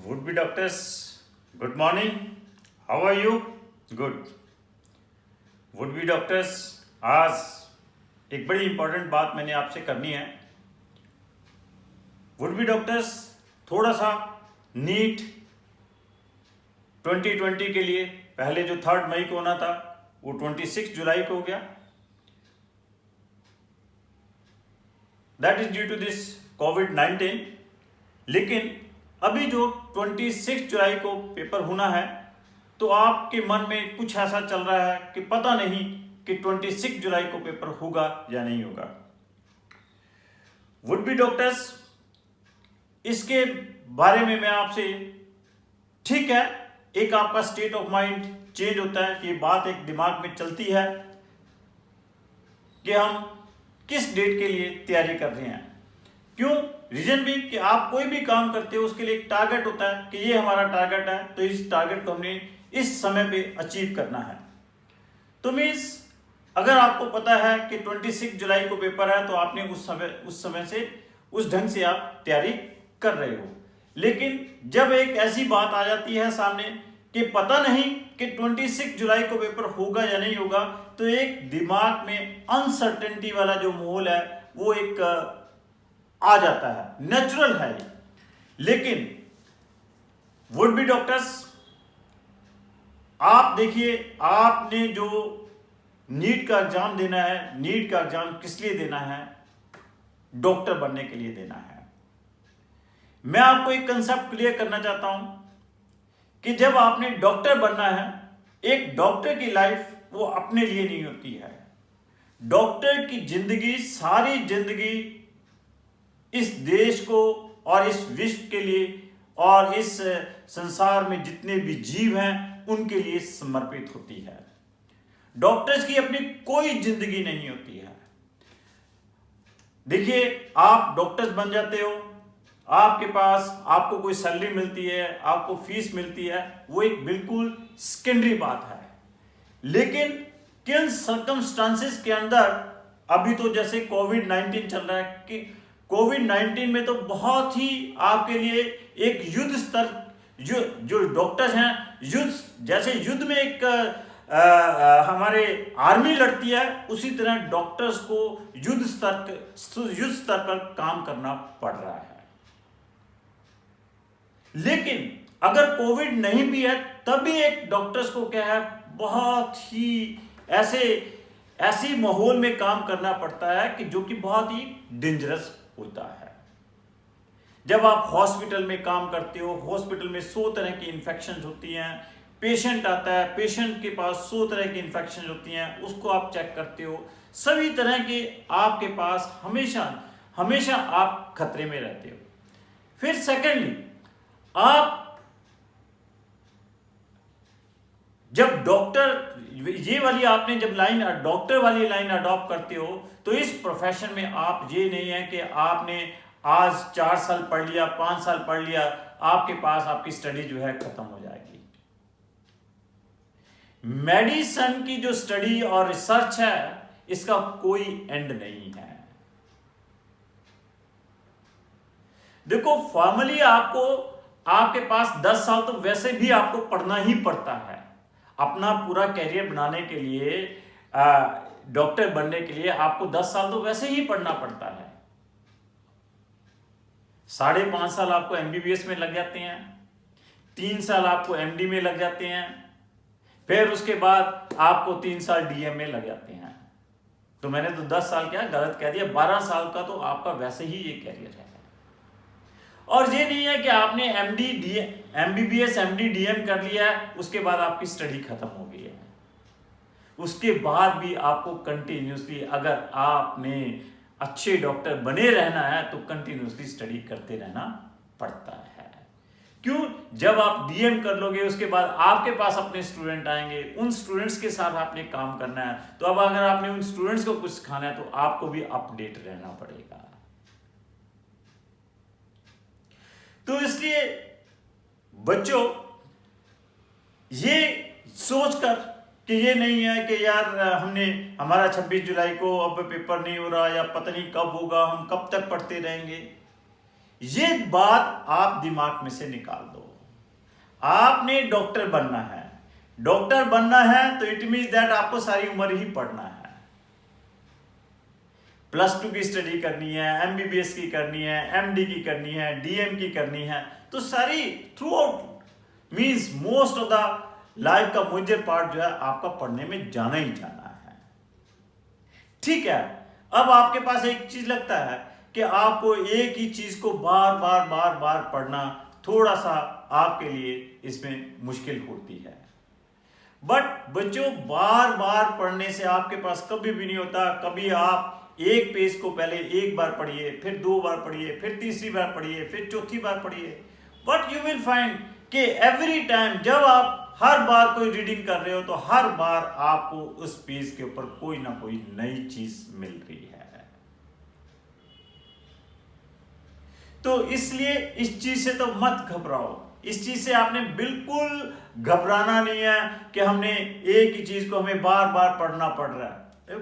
Would be doctors, good morning. How are you? Good. Would be doctors, आज एक बड़ी important बात मैंने आपसे करनी है. वुड बी डॉक्टर्स थोड़ा सा नीट 2020 के लिए पहले जो 3 मई को होना था वो 26 जुलाई को हो गया. That is due to this कोविड-19. लेकिन अभी जो 26 जुलाई को पेपर होना है तो आपके मन में कुछ ऐसा चल रहा है कि पता नहीं कि 26 जुलाई को पेपर होगा या नहीं होगा. वुड बी डॉक्टर्स, इसके बारे में मैं आपसे, ठीक है, एक आपका स्टेट ऑफ माइंड चेंज होता है कि बात एक दिमाग में चलती है कि हम किस डेट के लिए तैयारी कर रहे हैं. क्यों? रीजन भी कि आप कोई भी काम करते हो उसके लिए एक टारगेट होता है कि ये हमारा टारगेट है तो इस टारगेट को हमने इस समय पे अचीव करना है. तो मीन्स अगर आपको पता है कि 26 जुलाई को पेपर है तो आपने उस समय से उस ढंग से आप तैयारी कर रहे हो. लेकिन जब एक ऐसी बात आ जाती है सामने कि पता नहीं कि 26 जुलाई को पेपर होगा या नहीं होगा, तो एक दिमाग में अनसर्टेनिटी वाला जो माहौल है वो एक आ जाता है, नेचुरल है. लेकिन वुड बी डॉक्टर्स, आप देखिए, आपने जो नीट का एग्जाम देना है, नीट का एग्जाम किस लिए देना है? डॉक्टर बनने के लिए देना है. मैं आपको एक कंसेप्ट क्लियर करना चाहता हूं कि जब आपने डॉक्टर बनना है, एक डॉक्टर की लाइफ वो अपने लिए नहीं होती है. डॉक्टर की जिंदगी, सारी जिंदगी इस देश को और इस विश्व के लिए और इस संसार में जितने भी जीव हैं उनके लिए समर्पित होती है. डॉक्टर्स की अपनी कोई जिंदगी नहीं होती है. देखिए, आप डॉक्टर्स बन जाते हो, आपके पास आपको कोई सैलरी मिलती है, आपको फीस मिलती है, वो एक बिल्कुल सेकेंडरी बात है. लेकिन किन सर्कमस्टांसेस के अंदर, अभी तो जैसे कोविड-19 चल रहा है कि कोविड-19 में तो बहुत ही आपके लिए एक युद्ध स्तर, जो डॉक्टर्स हैं, जैसे युद्ध में एक हमारे आर्मी लड़ती है, उसी तरह डॉक्टर्स को युद्ध स्तर पर काम करना पड़ रहा है. लेकिन अगर कोविड नहीं भी है तब भी एक डॉक्टर्स को क्या है, बहुत ही ऐसी माहौल में काम करना पड़ता है कि जो कि बहुत ही डेंजरस होता है. जब आप हॉस्पिटल में काम करते हो, हॉस्पिटल में 100 तरह की इन्फेक्शन होती हैं. पेशेंट आता है, पेशेंट के पास 100 तरह की इन्फेक्शन होती हैं, उसको आप चेक करते हो. सभी तरह के आपके पास हमेशा आप खतरे में रहते हो. फिर सेकेंडली, आप जब आपने जब डॉक्टर वाली लाइन अडॉप्ट करते हो तो इस प्रोफेशन में आप, ये नहीं है कि आपने आज 4 साल पढ़ लिया, 5 साल पढ़ लिया, आपके पास आपकी स्टडी जो है खत्म हो जाएगी. मेडिसिन की जो स्टडी और रिसर्च है इसका कोई एंड नहीं है. देखो, फॉर्मली आपके पास 10 साल तो वैसे भी आपको पढ़ना ही पड़ता है. अपना पूरा कैरियर बनाने के लिए, डॉक्टर बनने के लिए आपको 10 साल तो वैसे ही पढ़ना पड़ता है. 5.5 साल आपको एमबीबीएस में लग जाते हैं, 3 साल आपको एमडी में लग जाते हैं, फिर उसके बाद आपको 3 साल डीएम में लग जाते हैं. तो मैंने तो 10 साल क्या गलत कह दिया, 12 साल का तो आपका वैसे ही ये कैरियर है. और ये नहीं है कि आपने एमबीबीएस एमडी डीएम कर लिया है, उसके बाद आपकी स्टडी खत्म हो गई है. उसके बाद भी आपको कंटिन्यूसली, अगर आपने अच्छे डॉक्टर बने रहना है तो कंटिन्यूसली स्टडी करते रहना पड़ता है. क्यों? जब आप डीएम कर लोगे उसके बाद आपके पास अपने स्टूडेंट आएंगे, उन स्टूडेंट्स के साथ आपने काम करना है. तो अब अगर आपने उन स्टूडेंट्स को कुछ सिखाना है तो आपको भी अपडेट रहना पड़ेगा. तो इसलिए बच्चों, ये सोचकर कि ये नहीं है कि यार हमारा 26 जुलाई को अब पेपर नहीं हो रहा या पता नहीं कब होगा, हम कब तक पढ़ते रहेंगे, ये बात आप दिमाग में से निकाल दो। आपने डॉक्टर बनना है, डॉक्टर बनना है तो इट मीन्स दैट आपको सारी उम्र ही पढ़ना है। +2 की स्टडी करनी है, MBBS की करनी है, MD की करनी है, DM की करनी है, तो सारी through out means most of the life का मेजर पार्ट जो है आपका पढ़ने में जाना ही जाना है। ठीक है, अब आपके पास एक चीज लगता है कि आपको एक ही चीज को बार बार बार बार पढ़ना थोड़ा सा आपके लिए इसमें मुश्किल होती है। बट बच्चों, बार बार पढ़ने से आपके पास कभी भी नहीं होता। कभी आप एक पेज को पहले एक बार पढ़िए, फिर 2 बार पढ़िए, फिर तीसरी बार पढ़िए, फिर चौथी बार पढ़िए, बट यू विल फाइंड कि एवरी टाइम जब आप हर बार कोई रीडिंग कर रहे हो तो हर बार आपको उस पेज के ऊपर कोई ना कोई नई चीज मिल रही है। तो इसलिए इस चीज से तो मत घबराओ। इस चीज से आपने बिल्कुल घबराना नहीं है कि हमने एक ही चीज को हमें बार बार पढ़ना पड़ रहा है।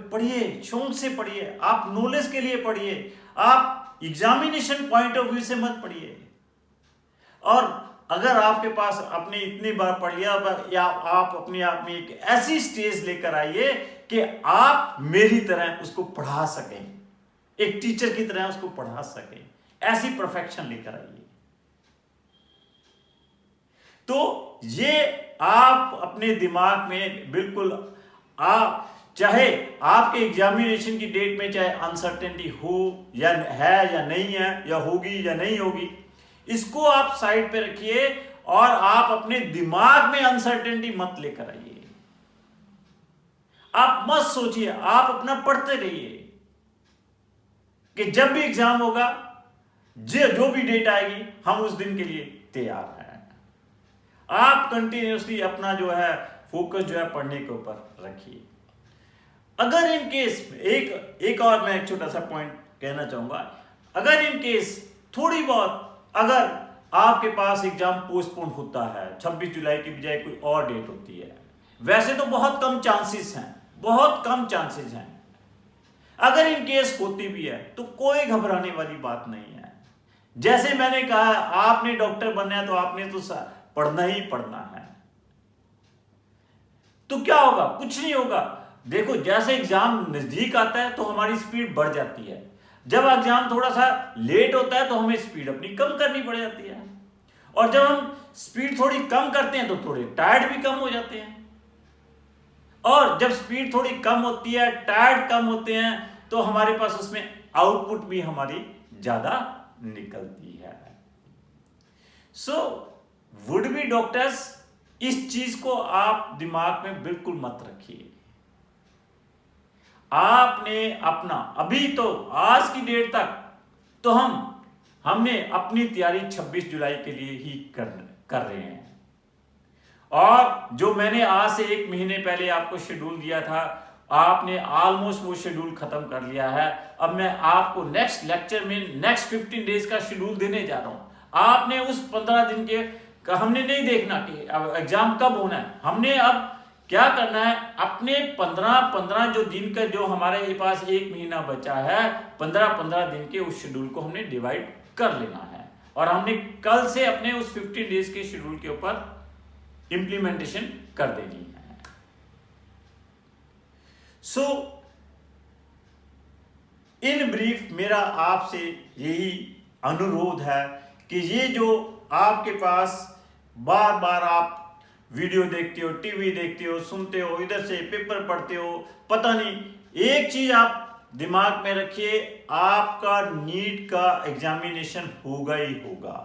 पढ़िए, शौक से पढ़िए, आप नॉलेज के लिए पढ़िए, आप एग्जामिनेशन पॉइंट ऑफ व्यू से मत पढ़िए। और अगर आपके पास अपने इतनी बार पढ़ लिया या आप अपने आप में एक ऐसी स्टेज लेकर आइए कि आप मेरी तरह उसको पढ़ा सकें, एक टीचर की तरह उसको पढ़ा सकें, ऐसी परफेक्शन लेकर आइए। तो ये आप अपने दिमाग में बिल्कुल, आप चाहे आपके एग्जामिनेशन की डेट में चाहे अनसर्टेनिटी हो या है या नहीं है, या होगी या नहीं होगी, इसको आप साइड पे रखिए और आप अपने दिमाग में अनसर्टेनिटी मत लेकर आइए। आप मत सोचिए, आप अपना पढ़ते रहिए कि जब भी एग्जाम होगा, जो भी डेट आएगी, हम उस दिन के लिए तैयार हैं। आप कंटिन्यूसली अपना जो है फोकस जो है पढ़ने के ऊपर रखिए। अगर इन केस एक और मैं एक छोटा सा पॉइंट कहना चाहूंगा, अगर इन केस थोड़ी बहुत अगर आपके पास एग्जाम पोस्टपोन होता है, 26 जुलाई की बजाय कोई और डेट होती है, वैसे तो बहुत कम चांसेस हैं, बहुत कम चांसेस हैं। अगर इन केस होती भी है तो कोई घबराने वाली बात नहीं है। जैसे मैंने कहा, आपने डॉक्टर बनना है तो आपने तो पढ़ना ही पढ़ना है। तो क्या होगा? कुछ नहीं होगा। देखो, जैसे एग्जाम नजदीक आता है तो हमारी स्पीड बढ़ जाती है, जब एग्जाम थोड़ा सा लेट होता है तो हमें स्पीड अपनी कम करनी पड़ जाती है, और जब हम स्पीड थोड़ी कम करते हैं तो थोड़े टायर्ड भी कम हो जाते हैं। और जब स्पीड थोड़ी कम होती है, टायर्ड कम होते हैं, तो हमारे पास उसमें आउटपुट भी हमारी ज्यादा निकलती है। सो वुड बी डॉक्टर्स, इस चीज को आप दिमाग में बिल्कुल मत रखिए। आपने अपना अभी तो आज की डेट तक तो हमने अपनी तैयारी 26 जुलाई के लिए ही कर रहे हैं। और जो मैंने आज से 1 महीने पहले आपको शेड्यूल दिया था, आपने ऑलमोस्ट वो शेड्यूल खत्म कर लिया है। अब मैं आपको नेक्स्ट लेक्चर में नेक्स्ट 15 डेज का शेड्यूल देने जा रहा हूं। आपने उस 15 दिन के हमने नहीं देखना कि एग्जाम कब होना है, हमने अब क्या करना है, अपने 15 जो दिन का जो हमारे पास 1 महीना बचा है, 15 दिन के उस शेड्यूल को हमने डिवाइड कर लेना है, और हमने कल से अपने उस 15 डेज के शेड्यूल के ऊपर इंप्लीमेंटेशन कर देनी है। सो इन ब्रीफ मेरा आपसे यही अनुरोध है कि ये जो आपके पास बार बार आप वीडियो देखते हो, टीवी देखते हो, सुनते हो, इधर से पेपर पढ़ते हो, पता नहीं, एक चीज आप दिमाग में रखिए, आपका नीट का एग्जामिनेशन होगा ही होगा।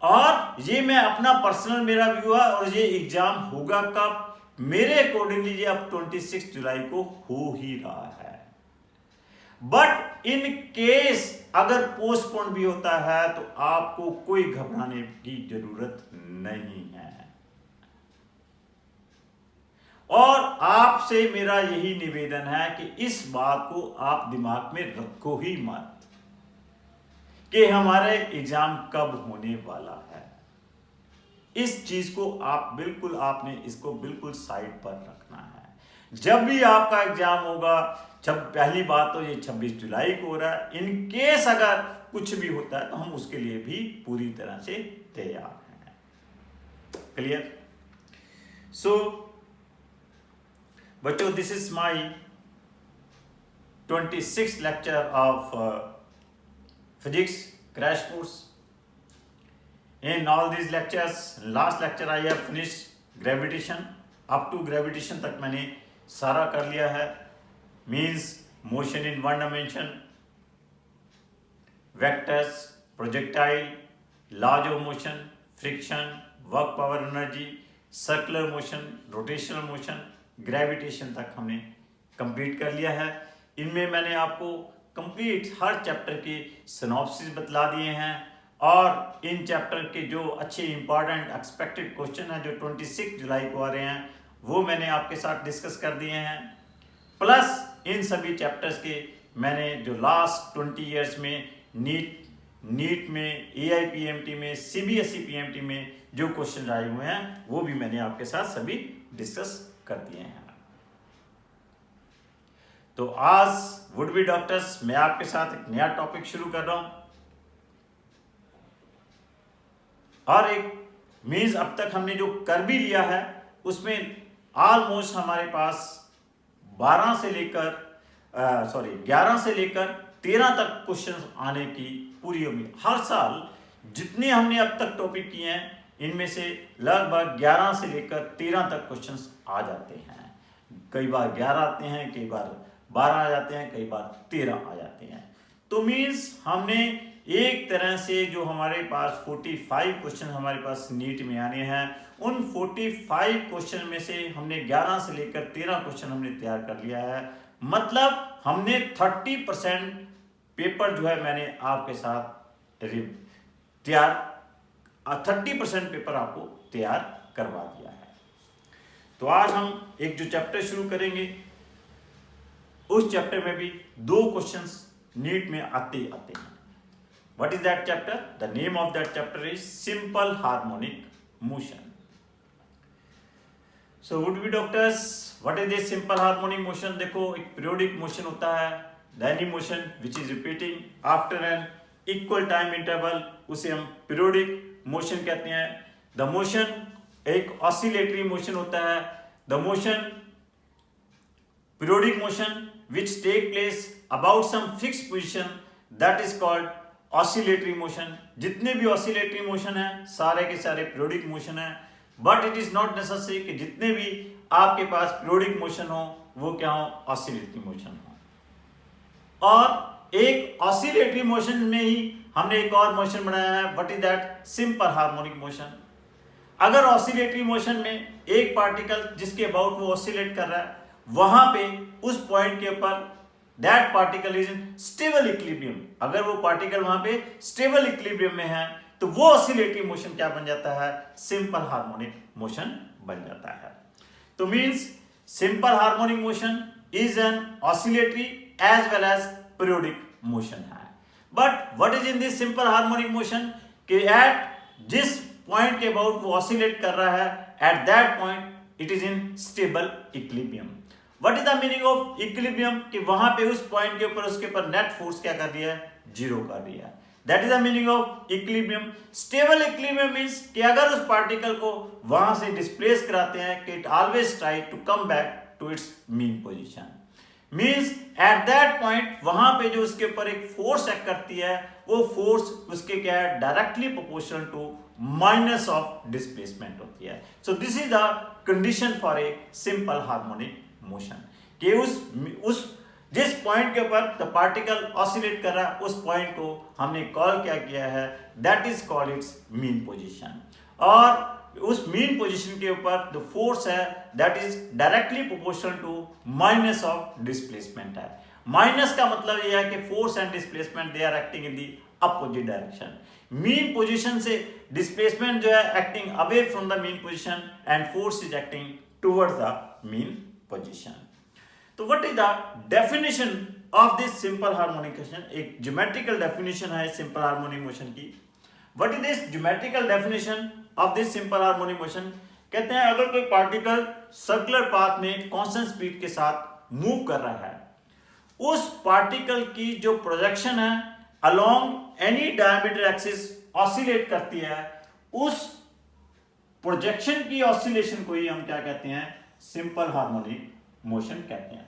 और ये मैं अपना पर्सनल मेरा व्यू है, और ये एग्जाम होगा कब, मेरे अकॉर्डिंगली ये अब 26 जुलाई को हो ही रहा है। बट इन केस अगर पोस्टपोन भी होता है तो आपको कोई घबराने की जरूरत नहीं है। और आपसे मेरा यही निवेदन है कि इस बात को आप दिमाग में रखो ही मत कि हमारे एग्जाम कब होने वाला है। इस चीज को आप बिल्कुल, आपने इसको बिल्कुल साइड पर रखना है। जब भी आपका एग्जाम होगा, जब पहली बात तो ये 26 जुलाई को हो रहा है, इन केस अगर कुछ भी होता है तो हम उसके लिए भी पूरी तरह से तैयार हैं। क्लियर? सो बच्चों, this is my 26th lecture of physics crash course. In all these lectures, last lecture I have finished gravitation. up to gravitation तक मैंने सारा कर लिया है. means motion in one dimension, vectors, projectile, laws of motion, friction, work power energy, circular motion, rotational motion, gravitation तक हमने complete कर लिया है. इनमें मैंने आपको कंप्लीट हर चैप्टर के सिनॉप्सिस बतला दिए हैं और इन चैप्टर के जो अच्छे इंपॉर्टेंट एक्सपेक्टेड क्वेश्चन हैं जो 26 जुलाई को आ रहे हैं वो मैंने आपके साथ डिस्कस कर दिए हैं. प्लस इन सभी चैप्टर्स के मैंने जो लास्ट 20 इयर्स में नीट में, AIPMT में, CBSE PMT में जो क्वेश्चन आए हुए हैं वो भी मैंने आपके साथ सभी डिस्कस कर दिए हैं. तो आज वुड बी डॉक्टर्स मैं आपके साथ एक नया टॉपिक शुरू कर रहा हूं और एक मीन्स अब तक हमने जो कर भी लिया है उसमें ऑलमोस्ट हमारे पास 11 से लेकर 13 तक क्वेश्चन आने की पूरी उम्मीद. हर साल जितने हमने अब तक टॉपिक किए हैं इनमें से लगभग 11 से लेकर 13 तक क्वेश्चंस आ जाते हैं. कई बार 11 आते हैं, कई बार 12 आ जाते हैं, कई बार 13 आ जाते हैं. तो मीन्स हमने एक तरह से जो हमारे पास 45 क्वेश्चन हमारे पास नीट में आने हैं उन 45 क्वेश्चन में से हमने 11 से लेकर 13 क्वेश्चन हमने तैयार कर लिया है. मतलब हमने 30% पेपर जो है मैंने आपके साथ 30% पेपर आपको तैयार करवा दिया है. तो आज हम एक जो चैप्टर शुरू करेंगे उस चैप्टर में भी 2 क्वेश्चंस नीट में आते हैं. What is that chapter? The name of that chapter is simple harmonic motion. So would be doctors, what is this simple harmonic motion? देखो एक periodic motion होता है, any motion which is repeating after an equal time interval उसे हम periodic motion कहते हैं. The motion एक oscillatory motion होता है. The motion periodic motion which take place about some fixed position that is called oscillatory motion. जितने भी oscillatory motion है सारे के सारे पीरियोडिक मोशन है. But it is not necessary कि जितने भी आपके पास पीरियोडिक मोशन हो वो क्या हो, ऑसिलेटरी मोशन हो. और एक ऑसिलेटरी मोशन में ही हमने एक और मोशन बनाया है. What is that? Simple harmonic motion. अगर ऑसिलेटरी मोशन में एक पार्टिकल जिसके अबाउट वो ऑसिलेट कर रहा है वहां पे उस पॉइंट के ऊपर that particle is in stable equilibrium. अगर वो पार्टिकल वहां पे स्टेबल इक्विलिब्रियम में है तो वो ऑसिलेटरी मोशन क्या बन जाता है? सिंपल हार्मोनिक मोशन बन जाता है. तो means simple harmonic motion is an oscillatory as well as periodic motion है. But what is in this simple harmonic motion कि एट जिस पॉइंट के अबाउट वो ऑसिलेट कर रहा है at that point it is in stable equilibrium. What is the meaning of equilibrium? कि वहां पे उस पॉइंट के ऊपर उसके ऊपर नेट फोर्स क्या कर दिया है? 0 कर दिया है. That is the meaning of equilibrium. Stable equilibrium means कि अगर उस पार्टिकल को वहां से डिस्प्लेस कराते हैं कि it always try to come back to its mean position. Means at that point वहां पे जो उसके ऊपर एक फोर्स एक्ट करती है वो फोर्स उसके क्या है? Directly proportional to minus of displacement होती है. So this is the condition for a simple harmonic motion कि उस जिस पॉइंट के ऊपर द पार्टिकल ऑसिलेट कर रहा है उस पॉइंट को हमने कॉल क्या किया है? That is called its mean position. और उस मीन पोजीशन के ऊपर द फोर्स है that is directly proportional to minus of displacement है. माइनस का मतलब यह है कि force and displacement they are acting in the opposite direction. Mean position से डिस्प्लेसमेंट जो है acting away from the mean position and force is acting towards the mean position. तो what is the definition of this simple harmonic motion? एक geometrical definition है simple harmonic motion की. What is this geometrical definition of this simple harmonic motion? कहते हैं अगर कोई particle circular path में constant speed के साथ मूव कर रहा है उस पार्टिकल की जो प्रोजेक्शन है along any diameter axis oscillate करती है, उस प्रोजेक्शन की ऑसिलेशन को ही हम क्या कहते हैं, सिंपल हार्मोनिक मोशन कहते हैं।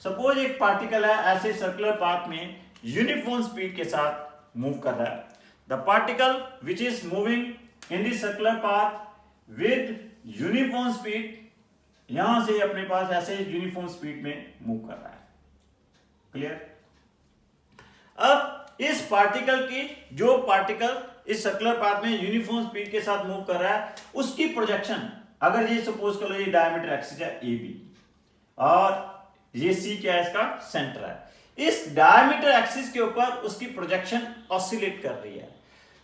सपोज एक पार्टिकल है ऐसे सर्कुलर पाथ में यूनिफॉर्म स्पीड के साथ मूव कर रहा है। The particle which is moving in the circular path with uniform speed, यहां से अपने पास ऐसे यूनिफॉर्म स्पीड में मूव कर रहा है। क्लियर? अब इस पार्टिकल की, जो पार्टिकल इस सर्कुलर पाथ में यूनिफॉर्म स्पीड के साथ मूव कर रहा है, उसकी प्रोजेक्शन, अगर ये सपोज करो ये डायमीटर एक्सिस है ए बी और ये सी क्या है, इसका सेंटर है, इस डायमीटर एक्सिस के ऊपर उसकी प्रोजेक्शन ऑसिलेट कर रही है।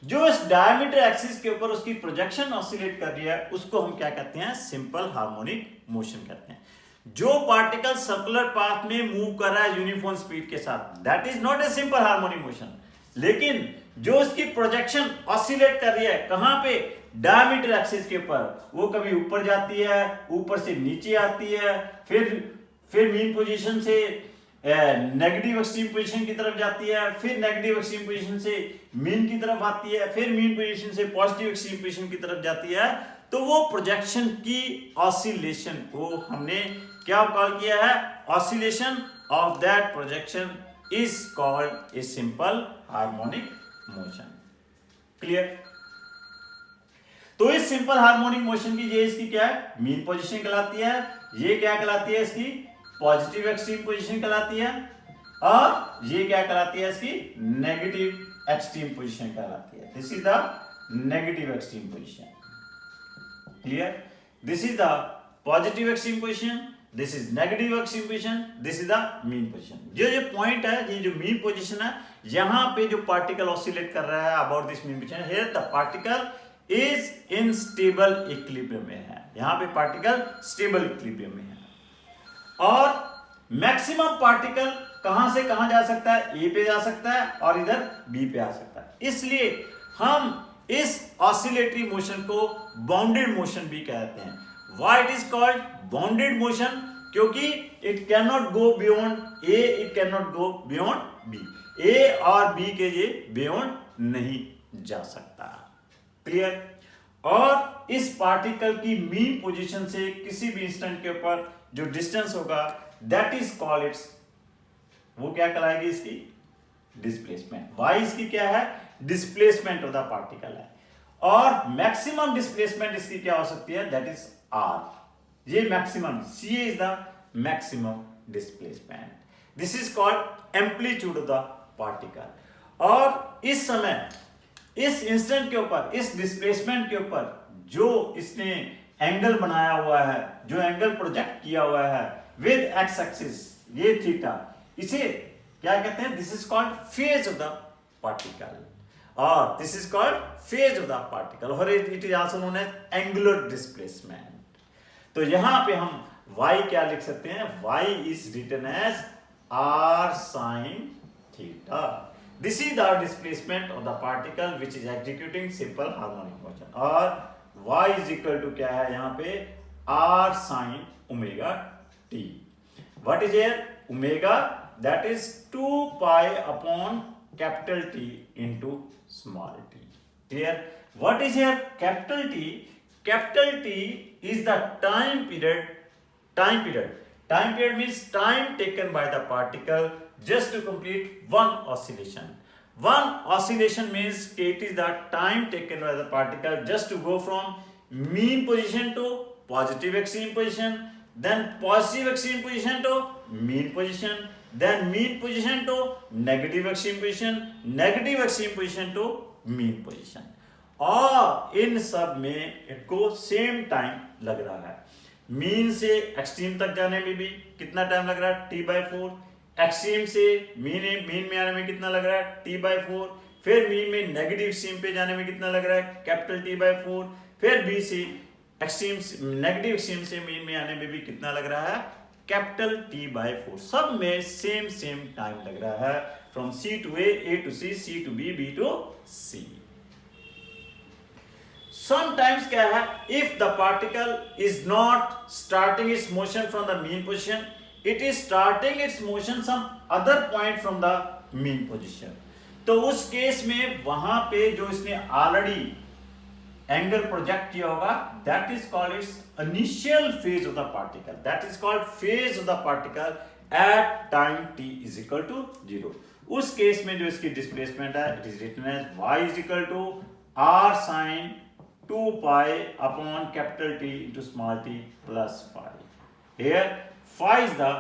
जो इस डायमीटर एक्सिस के ऊपर उसकी प्रोजेक्शन ऑसिलेट कर रही है उसको हम क्या कहते हैं, सिंपल हार्मोनिक मोशन कहते हैं। जो पार्टिकल सर्कुलर पाथ में मूव कर रहा है यूनिफॉर्म स्पीड के साथ, that is not A simple harmonic motion. लेकिन जो उसकी प्रोजेक्शन ऑसिलेट कर रही है, कहां पे, डायमीटर एक्सिस के ऊपर, वो कभी ऊपर जाती है, ऊपर से नीचे आती है, फिर मीन पोजीशन से नेगेटिव एक्सट्रीम पोजीशन की तरफ जाती है, फिर नेगेटिव एक्सट्रीम पोजीशन से मीन की तरफ आती है, फिर मीन पोजीशन से पॉजिटिव एक्सट्रीम पोजीशन की तरफ जाती है। तो वो प्रोजेक्शन की ऑसिलेशन को हमने क्या कॉल किया है, oscillation of that projection is called a simple harmonic motion. Clear? तो इस सिंपल हार्मोनिक मोशन की ये इसकी क्या है, मीन पोजीशन कहलाती है, ये क्या कहलाती है, इसकी पॉजिटिव एक्सट्रीम पोजीशन कहलाती है, और ये क्या कहलाती है, इसकी नेगेटिव एक्सट्रीम पोजीशन कहलाती है। This is the negative extreme position. Clear? This is the positive extreme position, this is negative extreme position, this is the mean position. ये पॉइंट है, ये जो मीन पोजीशन है, यहां पे जो पार्टिकल ऑसिलेट कर रहा है about this mean position, here the particle is in stable equilibrium में है। यहां पे पार्टिकल स्टेबल इक्विलिब्रियम में है। और मैक्सिमम पार्टिकल कहां से कहां जा सकता है, ए पे जा सकता है और इधर बी पे आ सकता है। इसलिए हम इस ऑसिलेटरी मोशन को बाउंडेड मोशन भी कहते हैं। Why it is called bounded motion? क्योंकि it can not go beyond A, it can not go beyond B. A और बी के ये बियॉन्ड नहीं जा सकता। क्लियर? और इस पार्टिकल की मीन पोजीशन से किसी भी इंस्टेंट के ऊपर जो डिस्टेंस होगा, दैट इज कॉल्ड इट्स, वो क्या कहलाएगी, इसकी डिस्प्लेसमेंट। वाई इसकी क्या है, डिस्प्लेसमेंट ऑफ द पार्टिकल है। और मैक्सिमम डिस्प्लेसमेंट इसकी क्या हो सकती है, दैट इज आर। ये maximum, c is the maximum displacement. This is called amplitude of the particle. और इस समय, इस इंस्टेंट के ऊपर, इस डिस्प्लेसमेंट के ऊपर जो इसने एंगल बनाया हुआ है, जो एंगल प्रोजेक्ट किया हुआ है विद एक्स एक्सिस, ये थीटा, इसे क्या कहते हैं, this is called phase of the particle, और this is called phase of the particle, और it is also known as angular displacement. तो यहां पे हम y क्या लिख सकते हैं, y is written as r sin theta. This is the displacement of the particle which is executing simple harmonic motion, और y is equal to क्या है यहाँ पे, r sin omega t। What is here omega? That is 2 pi upon capital T into small t. Clear? What is here capital T? Capital T is the time period. Time period means time taken by the particle just to complete one oscillation. One oscillation means it is the time taken by the particle just to go from mean position to positive extreme position, then positive extreme position to mean position, then mean position to negative extreme position, negative extreme position to mean position. और इन सब में इनको same time लग रहा है। Mean से extreme तक जाने में भी कितना टाइम लग रहा है, t/4। एक्सट्रीम से मीन में आने में कितना लग रहा है, t/4। फिर मीन में नेगेटिव एक्सट्रीम पे जाने में कितना लग रहा है, कैपिटल T/4। फिर बी से एक्सट्रीम, नेगेटिव एक्सट्रीम से मीन में आने में भी कितना लग रहा है, कैपिटल T/4। सब में सेम टाइम लग रहा है, from C to A to C, C to B, B to C। Sometimes क्या है, if the particle is not starting its motion from the mean position, it is starting its motion some other point from the mean position। तो उस case में वहां पे जो इसने already angle project किया होगा, that is called its initial phase of the particle, that is called phase of the particle at time t is equal to 0। उस केस में जो इसकी डिस्प्लेसमेंट है, it is written as y is equal to r sin 2 pi upon capital T into small t plus phi. Here phi is the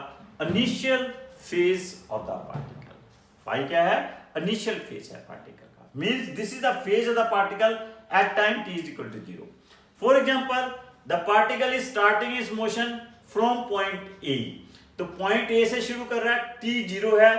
initial phase of the particle. Phi क्या है? Initial phase है particle का. Means this is the phase of the particle at time t is equal to 0. For example, the particle is starting its motion from point A. तो point A से शुरू कर रहा है, t 0 है,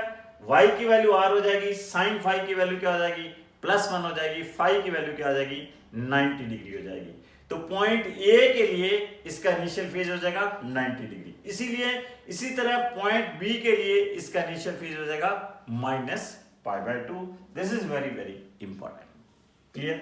y की वैल्यू r हो जाएगी, sin phi की वैल्यू क्या हो जाएगी? +1 हो जाएगी, phi की वैल्यू क्या हो जाएगी? 90 डिग्री हो जाएगी। तो पॉइंट ए के लिए इसका इनिशियल फेज हो जाएगा 90 डिग्री, इसीलिए इसी तरह पॉइंट बी के लिए इसका इनिशियल फेज हो जाएगा -π/2। This is very very important. Clear?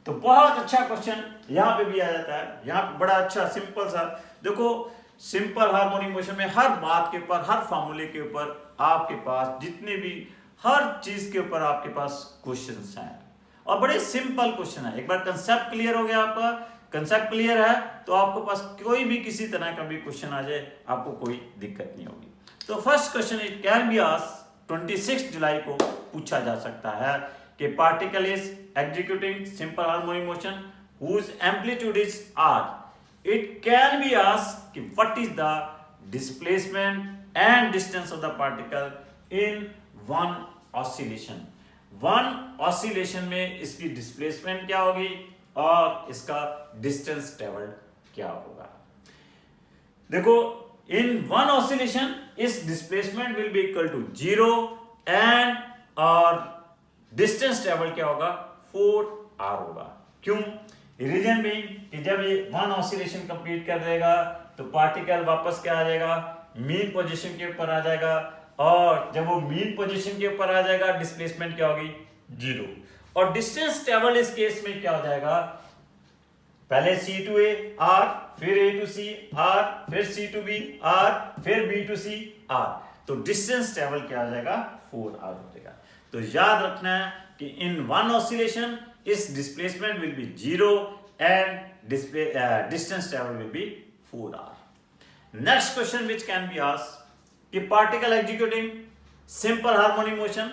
तो बहुत अच्छा क्वेश्चन यहां पे भी आ जाता है, यहां पे बड़ा अच्छा सिंपल सा, देखो सिंपल हार्मोनिक मोशन में हर बात के ऊपर, हर फॉर्मूले के ऊपर आपके पास जितने भी हर चीज के ऊपर आपके पास क्वेश्चंस हैं और बड़े सिंपल क्वेश्चन है। एक बार कंसेप्ट क्लियर हो गया, आपका कंसेप्ट क्लियर है तो आपके पास कोई भी किसी तरह का भी क्वेश्चन आ जाए आपको कोई दिक्कत नहीं होगी। तो first question it can be asked 26 जुलाई को पूछा जा सकता है कि particle is executing simple harmonic motion whose amplitude is r। It can be asked कि what is the displacement and distance of the particle in one oscillation. One oscillation में इसकी डिस्प्लेसमेंट क्या होगी और इसका डिस्टेंस ट्रेवल्ड क्या होगा। देखो इन वन ऑसिलेशन इस displacement will be equal to 0 and और डिस्टेंस ट्रेवल्ड क्या होगा 4r होगा। क्यों? रीजन भी कि जब ये वन ऑसिलेशन कंप्लीट कर देगा तो पार्टिकल वापस क्या आ जाएगा, मीन पोजीशन के ऊपर आ जाएगा और जब वो मीन पोजीशन के ऊपर आ जाएगा डिस्प्लेसमेंट क्या होगी 0 और डिस्टेंस ट्रेवल इस केस में क्या हो जाएगा, पहले C to A R, फिर A to C R, फिर C to B R, फिर B to C R, तो डिस्टेंस ट्रेवल क्या हो जाएगा 4r हो जाएगा। तो याद रखना है कि इन वन ऑसिलेशन इस displacement will be 0 and distance travel will be 4r। Next question which can be asked कि particle executing simple harmonic motion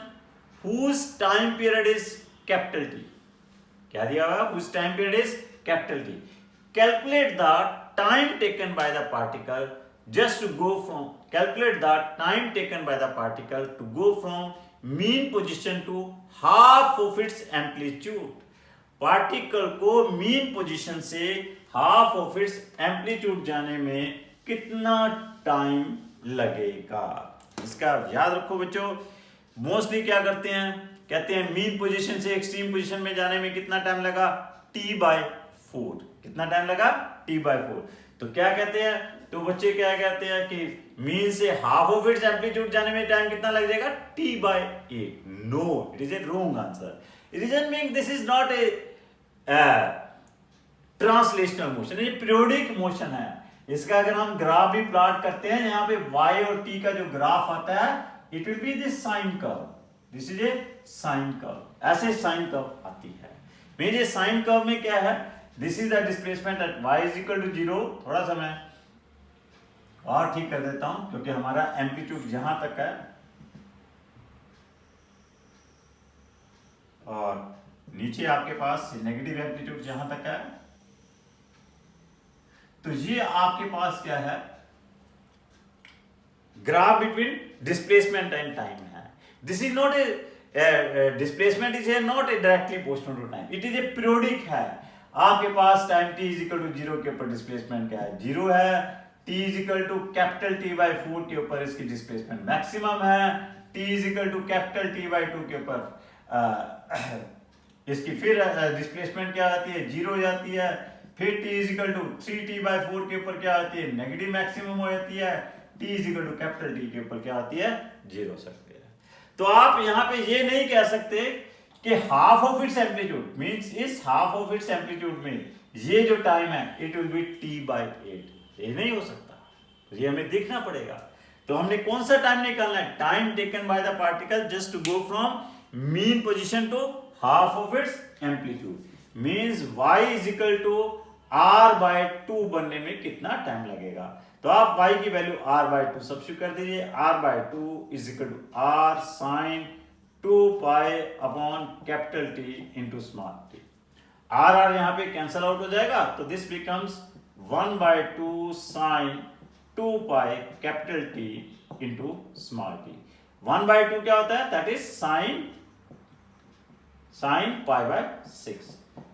whose time period is capital T, क्या दिया हुआ है, whose time period is capital T, calculate the time taken by the particle just to go from, calculate the time taken by the particle to go from mean position to half of its amplitude। Particle को mean position से half of its amplitude जाने में कितना time लगेगा, इसका याद रखो बच्चों। मोस्टली क्या करते हैं, कहते हैं मीन पोजीशन से एक्सट्रीम पोजीशन में जाने में कितना टाइम लगा t/4, कितना टाइम लगा t/4। तो क्या कहते हैं, तो बच्चे क्या कहते हैं कि मीन से हाफ ऑफ इट्स एम्पलीट्यूड जाने में टाइम कितना लग जाएगा t/8। No, it is a wrong answer. Reason meaning this is not a translational motion, ये पीरियोडिक मोशन है। इसका अगर हम ग्राफ भी प्लॉट करते हैं, यहाँ पे y और t का जो ग्राफ आता है it will be this sine curve, this is a sine curve, ऐसे साइन कर्व आती है। मेरे साइन कर्व में क्या है, this is the displacement at y is equal to 0। थोड़ा सा मैं और ठीक कर देता हूं क्योंकि हमारा एम्पलीट्यूड यहां तक है और नीचे आपके पास नेगेटिव एम्पलीट्यूड जहां तक है। तो ये आपके पास क्या है, graph between displacement and time है। This is not a displacement is not a directly proportional to time, it is a periodic है। आपके पास time t is equal to 0 के ऊपर डिस्प्लेसमेंट क्या है 0 है, t is equal to capital T/4 के ऊपर इसकी डिस्प्लेसमेंट मैक्सिमम है, t is equal to capital T/2 के ऊपर इसकी फिर डिस्प्लेसमेंट क्या आती है 0 जाती है, फिर t is equal to 3T/4 के ऊपर क्या आती है नेगेटिव मैक्सिमम हो जाती है, t is equal to capital T के ऊपर क्या आती है 0 सकते हैं। तो आप यहाँ पे ये नहीं कह सकते कि half of its amplitude means इस हाफ ऑफ इट्स एम्पलीट्यूड में ये जो टाइम है इट विल बी t/8, ये नहीं हो सकता, ये हमें देखना पड़ेगा। तो हमने कौन सा टाइम निकालना है, time taken by the particle just to go from mean position to half of its amplitude means y is equal to r/2 बनने में कितना टाइम लगेगा। तो आप y की वैल्यू r/2 सब्स्टिट्यूट कर दीजिए। r/2 is equal to r sin 2 pi upon capital T into small t। r यहां पे कैंसल आउट हो जाएगा, तो this becomes 1/2 sin 2 pi capital T into small t। 1/2 क्या होता है? That is sine π/6।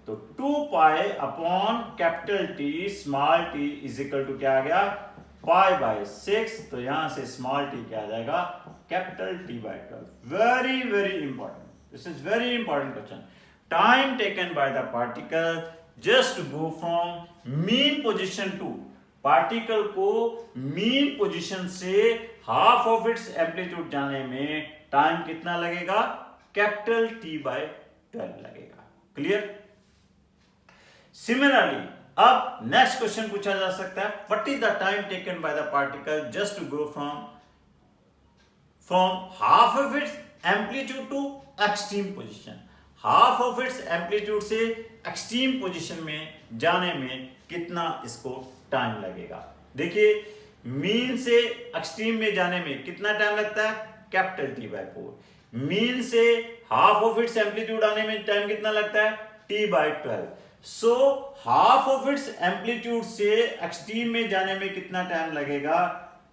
तो 2 पाई अपॉन कैपिटल T स्मॉल t इज इक्वल टू क्या आ गया? π/6। तो यहां से स्मॉल t क्या आ जाएगा? Capital T/12। Very very important, this is very important question. Time taken by the particle just to go from mean position to, particle को मीन पोजीशन से हाफ ऑफ इट्स एम्पलीट्यूड जाने में time कितना लगेगा? Capital T/12 लगेगा। Clear? Similarly अब next question पूछा जा सकता है, what is the time taken by the particle just to go from half of its amplitude to extreme position. Half of its amplitude से एक्सट्रीम पोजीशन में जाने में कितना इसको टाइम लगेगा। देखिए, मीन से एक्सट्रीम में जाने में कितना टाइम लगता है? Capital T/4। मीन से हाफ ऑफ इट्स एम्पलीट्यूड आने में टाइम कितना लगता है? T/12। So half of its amplitude से एक्सट्रीम में जाने में कितना टाइम लगेगा?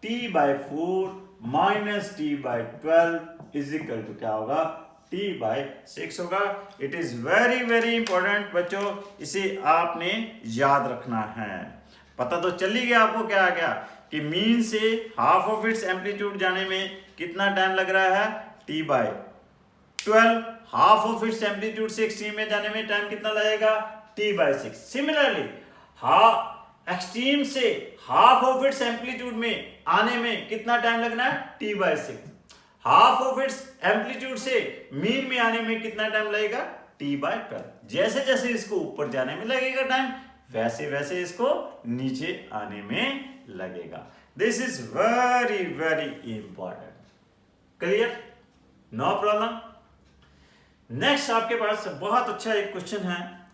T/4 minus T/12 is equal to क्या होगा? T/6 होगा। It is very very important बच्चों, इसे आपने याद रखना है। पता तो चल ही गया आपको क्या आ गया कि मीन से हाफ ऑफ इट्स एम्पलीट्यूड जाने में कितना टाइम लग रहा है? T/12। Half of its amplitude से एक्सट्रीम में जाने में टाइम कितना लगेगा? T/6। सिमिलरली एक्सट्रीम से हाफ ऑफ इट्स एम्पलीट्यूड में आने में कितना टाइम लगना है? T/6। Half of its amplitude से मीन में आने में कितना टाइम लगेगा? T/12। जैसे जैसे इसको ऊपर जाने में लगेगा टाइम, वैसे वैसे इसको नीचे आने में लगेगा। This is very very important. Clear? No problem. Next आपके पास बहुत अच्छा एक क्वेश्चन है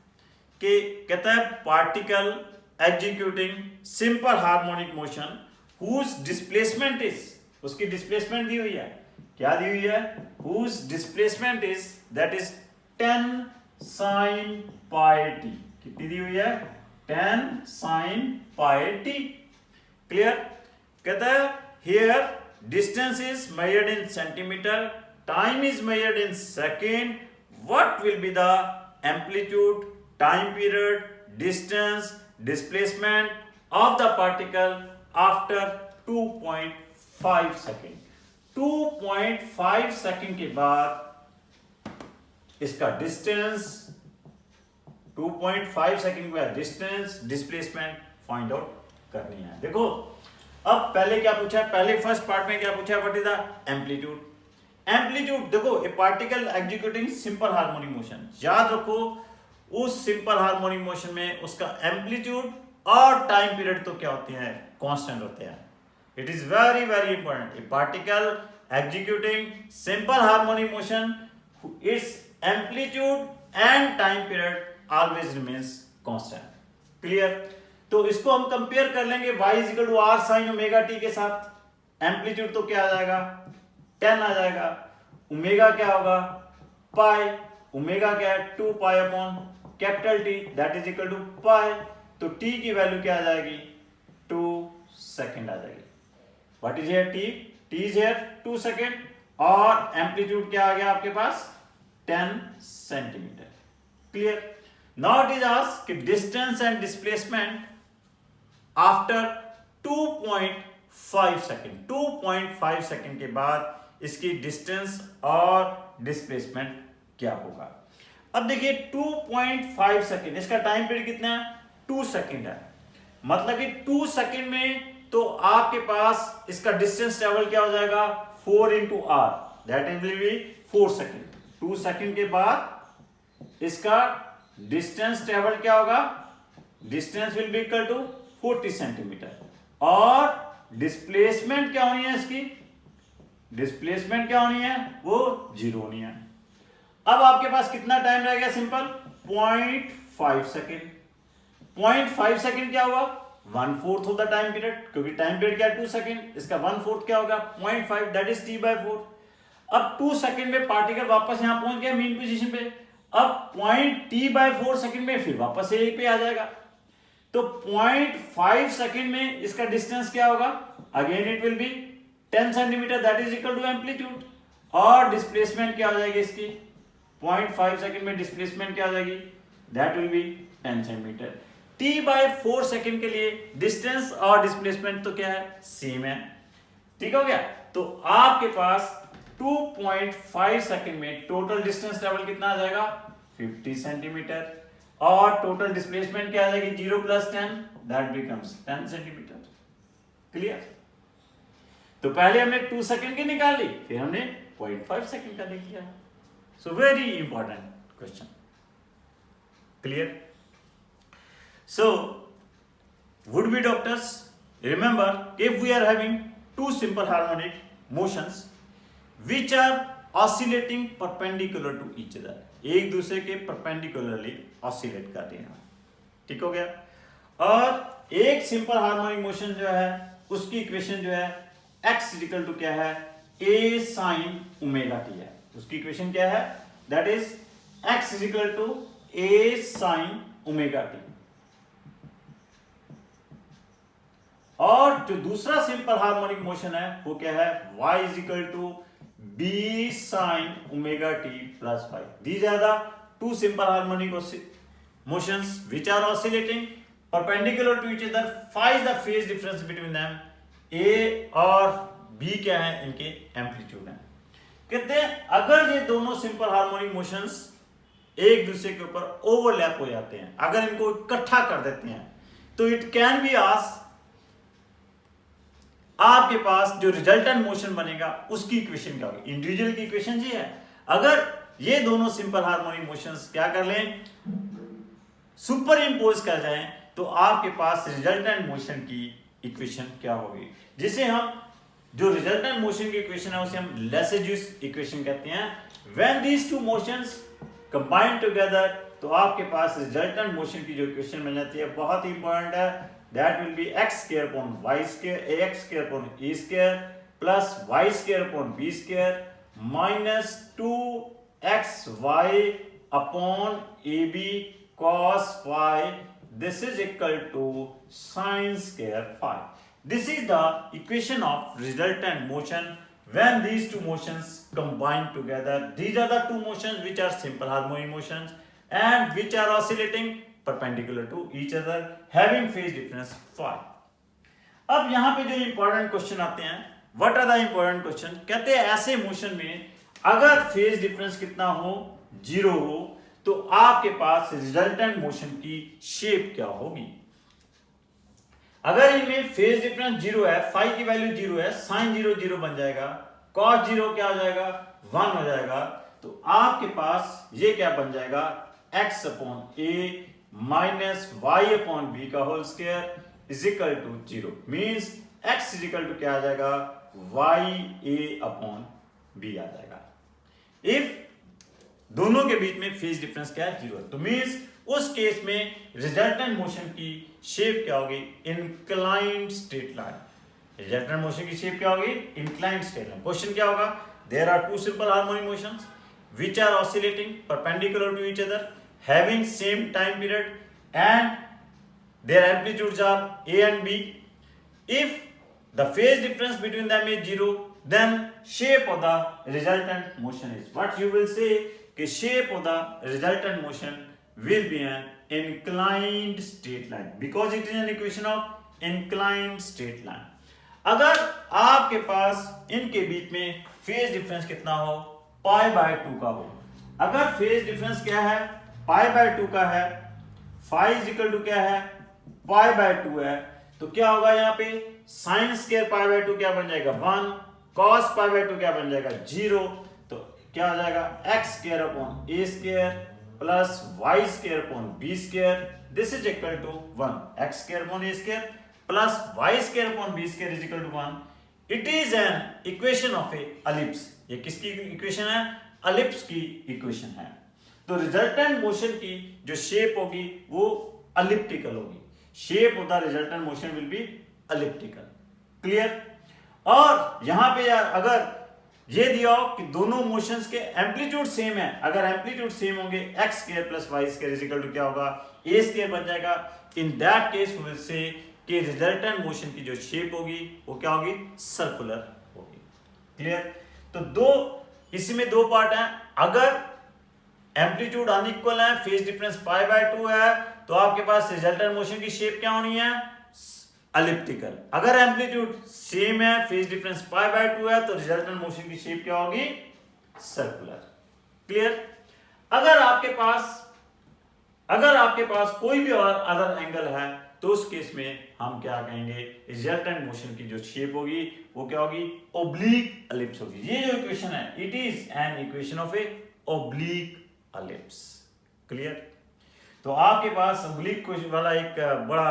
कि कहता है particle executing simple harmonic motion whose displacement is, उसकी डिस्प्लेसमेंट दी हुई है। क्या दी हुई है? Whose displacement is that is 10 sin πt। कितनी दी हुई है? 10 sin πt। क्लियर? कहता है here distance is measured in centimetre, time is measured in second, what will be the amplitude, time period, distance, displacement of the particle after 2.5 second. 2.5 second के बाद इसका distance, 2.5 second के बाद distance, displacement find out करनी है। देखो, अब पहले क्या पूछा है? पहले फर्स्ट पार्ट में क्या पूछा है? What is the amplitude. Amplitude देखो, a particle executing simple harmonic motion, याद रखो उस सिंपल हार्मोनिक मोशन में उसका एम्पलीट्यूड और टाइम पीरियड तो क्या होते हैं? कांस्टेंट होते हैं। It is very very important. A particle executing simple harmonic motion, its amplitude and time period always remains constant. Clear? तो इसको हम कंपेयर कर लेंगे y equal to r sin omega t के साथ। एम्पलीट्यूड तो क्या आ जाएगा? 10 आ जाएगा। ओमेगा क्या होगा? पाई। ओमेगा क्या है? 2 pi upon capital T that is equal to pi. तो t की वैल्यू क्या आ जाएगी? 2 सेकेंड आ जाएगी। What is here t? t is here 2 second और एम्पलीट्यूड क्या आ गया आपके पास? 10 centimetre. Clear? Now it is asked कि distance and displacement after 2.5 second. 2.5 second के बाद इसकी डिस्टेंस और डिस्प्लेसमेंट क्या होगा? अब देखिए 2.5 सेकेंड, इसका टाइम पीरियड कितना है? 2 सेकेंड है। मतलब कि 2 सेकेंड में तो आपके पास इसका डिस्टेंस ट्रेवल क्या हो जाएगा? 4 into r that will be 4 second. 2 second के बाद इसका डिस्टेंस ट्रेवल क्या होगा? Distance will be equal to 40 centimetre. और डिस्प्लेसमेंट क्या होनी है इसकी? डिस्प्लेसमेंट क्या होनी है? वो 0 होनी है। अब आपके पास कितना टाइम रह गया? Simple 0.5 second. 0.5 सेकेंड क्या हुआ? 1/4 ऑफ द टाइम पीरियड, क्योंकि टाइम पीरियड क्या है 2 सेकेंड, इसका 1/4 क्या होगा? 0.5, दैट इज t/4। अब 2 सेकेंड में पार्टिकल वापस यहां पहुंच गया मीन पोजीशन पे। अब t/4 सेकेंड में फिर वापस से यहीं पे आ जाएगा। तो 0.5 सेकेंड में इसका डिस्टेंस क्या होगा? Again it will be 10 centimetre, that is equal to amplitude. और डिस्प्लेसमेंट क्या हो जाएगी इसकी? 0.5 सेकेंड में डिस्प्लेसमेंट क्या हो जाएगी? That will be 10 centimetre. t/4 second के लिए डिस्टेंस और डिस्प्लेसमेंट तो क्या है? सेम है। ठीक हो गया? तो आपके पास 2.5 सेकेंड में टोटल डिस्टेंस ट्रेवल कितना आ जाएगा? 50 सेंटीमीटर। और टोटल डिस्प्लेसमेंट क्या आ जाएगी? 0 + 10, दैट बिकम्स 10 सेंटीमीटर। क्लियर? तो पहले हमने 2 सेकेंड की निकाल ली, फिर हमने 0.5 सेकेंड का देख लिया। So very important question. Clear? So, would-be doctors, remember, if we are having two simple harmonic motions which are oscillating perpendicular to each other, एक दूसरे के perpendicularly oscillate कर रहे हैं, ठीक हो गया? और एक सिंपल हार्मोनिक मोशन जो है उसकी इक्वेशन जो है x इक्वल टू क्या है? a sin ओमेगा t है। उसकी इक्वेशन क्या है? That is x equal to a sin omega t। और जो दूसरा सिंपल हार्मोनिक मोशन है वो क्या है? y is equal to b sin omega t plus 5। These are the two simple harmonic motions which are oscillating perpendicular to each other. Phi is the phase difference between them. a और b क्या है? इनके amplitude है। कहते हैं अगर ये दोनों सिंपल हार्मोनिक मोशंस एक दूसरे के ऊपर ओवरलैप हो जाते हैं, अगर इनको इकट्ठा कर देते हैं, तो इट कैन बी आस्क्ड आपके पास जो रिजल्टेंट मोशन बनेगा उसकी इक्वेशन क्या होगी? इंडिविजुअल की इक्वेशन जी है। अगर ये दोनों सिंपल हार्मोनिक मोशंस क्या कर लें? सुपर इंपोज कर जाएं, तो आपके पास रिजल्टेंट मोशन की इक्वेशन क्या होगी? जिसे हम जो रिजल्टेंट मोशन की इक्वेशन है उसे हम लेसेड्यूस इक्वेशन कहते हैं। When these two motions combine together, तो आपके पास रिजल्टेंट मोशन की जो इक्वेशन बन जाती है बहुत ही इंपॉर्टेंट है। That will be x square upon y square, ax square upon a square plus y square upon b square minus 2xy upon ab cos phi. This is equal to sin square phi. This is the equation of resultant motion when these two motions combine together. These are the two motions which are simple harmonic motions and which are oscillating perpendicular to each other having phase difference phi. अब यहां पे जो important question आते हैं, what are the important question? कहते हैं ऐसे motion में अगर फेज डिफरेंस कितना हो? 0 हो, तो आपके पास रिजल्टेंट मोशन की शेप क्या होगी? अगर इनमें फेज डिफरेंस 0 है, फाई की वैल्यू 0 है, साइन 0 0 बन जाएगा, कॉस 0 क्या हो जाएगा? 1 हो जाएगा। तो आपके पास ये क्या बन जाएगा? x upon a minus y upon b का whole square is equal to 0। Means x is equal to क्या आ जाएगा? y a अपॉन b आ जाएगा। इफ दोनों के बीच में फेज डिफरेंस क्या है? 0 है। तो मीन्स उस केस में रिजल्टेंट मोशन की शेप क्या होगी? Inclined straight line. Resultant motion की शेप क्या होगी? Inclined straight line. क्वेश्चन क्या होगा? There are two simple harmonic motions which are oscillating perpendicular to each other having same time period and their amplitudes are a and b. If the phase difference between them is 0, then shape of the resultant motion is what you will say कि shape of the resultant motion will be an inclined straight line because it is an equation of inclined straight line. अगर आपके पास इनके बीच में phase difference कितना हो? π/2 का हो। अगर फेज डिफरेंस क्या है? π/2 का है, फाई इज इक्वल टू क्या है? π/2 है, तो क्या होगा यहाँ पे? साइन स्क्वायर π/2 क्या बन जाएगा? 1, कॉस π/2 क्या बन जाएगा? 0। तो क्या हो जाएगा? x square upon a square plus y square upon b square, this is equal to 1। x square upon a square plus y square upon b square is equal to 1। It is an equation of a ellipse. ये किसकी equation है? Ellipse की equation है। तो resultant motion की जो shape होगी वो एलिप्टिकल होगी। Shape of the resultant motion will be elliptical. Clear. और यहां पे यार अगर ये दिया हो कि दोनों मोशंस के एम्पलीट्यूड सेम है, अगर एम्पलीट्यूड सेम होंगे x square plus y square is equal to क्या होगा, ए स्क्वायर बन जाएगा। In that case will say कि रिजल्टेंट मोशन की जो शेप होगी वो क्या होगी, सर्कुलर होगी। क्लियर। तो दो इसमें दो पार्ट हैं। अगर एम्पलीट्यूड अनइक्वल है, फेज डिफरेंस पाई बाय 2 है, तो आपके पास रिजल्टेंट मोशन की शेप क्या होनी है, एलिप्टिकल। अगर एम्पलीट्यूड सेम है, फेज डिफरेंस पाई बाय 2 है, तो रिजल्टेंट मोशन की शेप क्या होगी, सर्कुलर। क्लियर। अगर आपके पास कोई भी और अदर एंगल है तो उस केस में हम क्या कहेंगे, रिजल्टेंट मोशन की जो शेप होगी वो क्या होगी, ओब्लिक एलिप्स होगी। ये जो इक्वेशन है it is an equation of A oblique ellipse. Clear. तो आपके पास ओब्लिक वाला एक बड़ा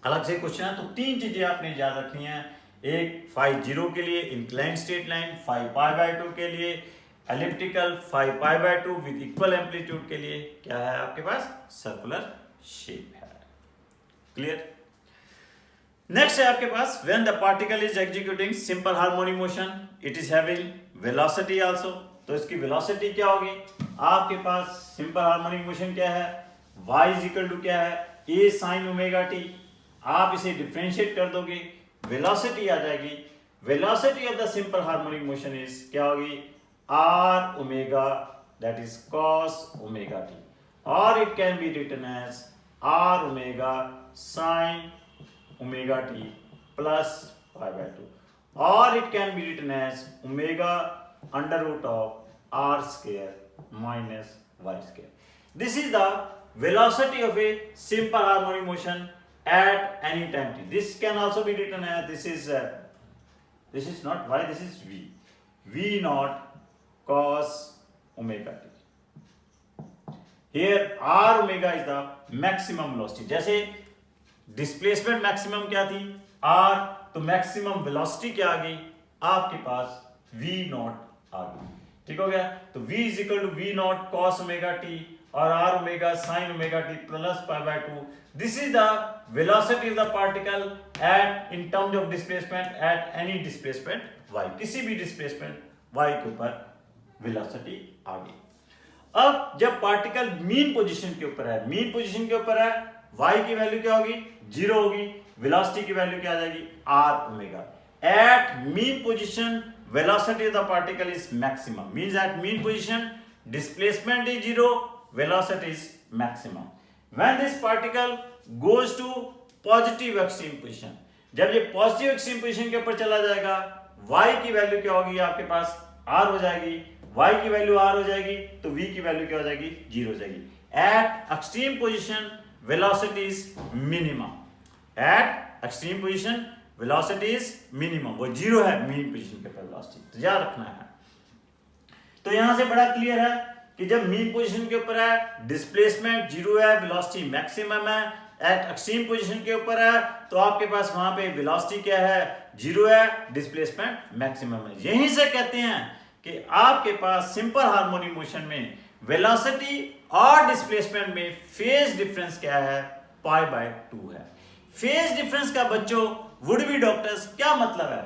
अलग से क्वेश्चन है। तो तीन चीजें आपने याद रखनी है। एक फाई 0 के लिए incline straight line, phi pi by 2 के लिए elliptical, phi pi by 2 with equal amplitude के लिए क्या है आपके पास, सर्कुलर शेप है। क्लियर। नेक्स्ट है आपके पास when the particle is executing simple harmonic motion it is having velocity also. तो इसकी वेलोसिटी क्या होगी, आपके पास सिंपल हार्मोनिक मोशन क्या है, y इज इक्वल टू क्या है, a sin ओमेगा t। आप इसे डिफरेंशिएट कर दोगे, वेलोसिटी आ जाएगी। Velocity of the simple harmonic motion is क्या होगी, r omega that is cos omega t, और it can be written as r omega sin omega t plus pi by 2, और it can be written as omega under root of r square minus y square. This is the velocity of a simple harmonic motion at any time t. This can also be written as this is not y, this is v naught cos omega t. Here r omega is the maximum velocity. जैसे displacement maximum क्या थी r, तो maximum velocity क्या आ गई आपके पास v not आ गई। ठीक हो गया। तो v is equal to v naught cos omega t और r omega sin omega t plus pi by 2। This is the velocity of the particle at in terms of displacement at any displacement y, किसी भी displacement y के ऊपर velocity आ गई। अब जब particle mean position के ऊपर है, मीन पोजीशन के ऊपर है, y की वैल्यू क्या होगी, 0 होगी, वेलोसिटी की वैल्यू क्या आ जाएगी, r omega. At mean position velocity of the particle is maximum, means at mean position displacement is 0, velocity is maximum. When this particle goes to positive extreme position, जब ये positive extreme position के ऊपर चला जाएगा, y की value क्या होगी आपके पास, r हो जाएगी, y की वैल्यू r हो जाएगी, तो v की वैल्यू क्या हो जाएगी, 0 हो जाएगी। Eight extreme position velocity is minimum, eight extreme position velocity is minimum, वो 0 है मीन पोजीशन के ऊपर वेलोसिटी, तो याद रखना है। तो यहां से बड़ा क्लियर है कि जब मीन पोजीशन के ऊपर है, डिस्प्लेसमेंट 0 है, वेलोसिटी मैक्सिमम है, एट एक्सट्रीम पोजीशन के ऊपर है, तो आपके पास वहां पे वेलोसिटी क्या है, 0 है, डिस्प्लेसमेंट मैक्सिमम है। यहीं से कहते हैं कि आपके पास सिंपल हार्मोनिक मोशन में वेलोसिटी और डिस्प्लेसमेंट में फेज डिफरेंस क्या है, पाई बाय 2 है। फेज डिफरेंस का बच्चों वुड बी डॉक्टर्स क्या मतलब है